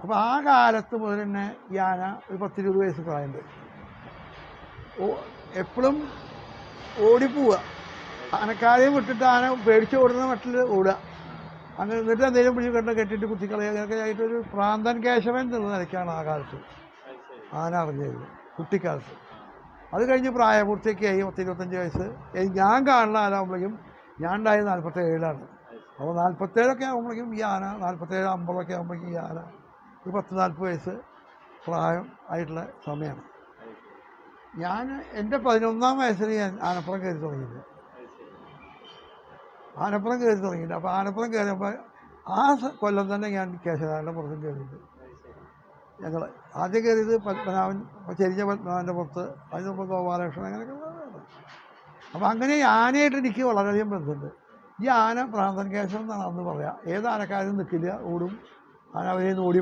അപ്പോൾ ആ കാലത്ത് മുതൽ തന്നെ ഈ ആന ഒരു 10-20 വയസ്സ് പ്രായമുണ്ട്. എപ്പോഴും ഓടിപ്പോവുക, ആനക്കാരെയും വിട്ടിട്ട് ആന പേടിച്ച് ഓടുന്ന മട്ടിൽ ഓടുക. അങ്ങനെ എന്നിട്ട് എന്തെങ്കിലും പിടിച്ച് കെട്ടിയിട്ട് കുത്തിക്കളയുക. അങ്ങനെയൊക്കെ ആയിട്ടൊരു പ്രാന്തൻ കേശവൻ എന്നുള്ള നിലയ്ക്കാണ് ആ കാലത്ത് ആന അറിഞ്ഞത്, കുട്ടിക്കാലത്ത്. അത് കഴിഞ്ഞ് പ്രായപൂർത്തിയൊക്കെ ആയി 10-25 വയസ്സ്. ഞാൻ കാണുന്ന ആനാകുമ്പോഴേക്കും ഞാൻ ഉണ്ടായത് 47-ലാണ്. അപ്പോൾ 47 ആകുമ്പോഴേക്കും ഈ ആന 47-50 ആകുമ്പോഴേക്കും ഈ ആന ഒരു 10-40 വയസ്സ് പ്രായം ആയിട്ടുള്ള സമയമാണ്. ഞാൻ എൻ്റെ 11-ാം വയസ്സിൽ ഞാൻ ആനപ്പുറം കയറി തുടങ്ങിയില്ല. അപ്പോൾ ആനപ്പുറം കയറിയപ്പോൾ ആ കൊല്ലം തന്നെ ഞാൻ കേശവനാരുടെ പുറത്തും കയറിയിട്ട്. ഞങ്ങൾ ആദ്യം കയറിയത് പത്മനാഭൻ, ചെരിഞ്ഞ പത്മനാഭൻ്റെ പുറത്ത്, അതിന് മുമ്പ് ഗോപാലകൃഷ്ണൻ, അങ്ങനെയൊക്കെ. അപ്പോൾ അങ്ങനെ ആനയായിട്ട് എനിക്ക് വളരെയധികം ബന്ധമുണ്ട്. ഈ ആന പ്രാന്തൻ കേശവൻ എന്നാണ് അന്ന് പറയാം. ഏത് ആനക്കാരും നിൽക്കില്ല, ഓടും. ആന അവരെ ഓടി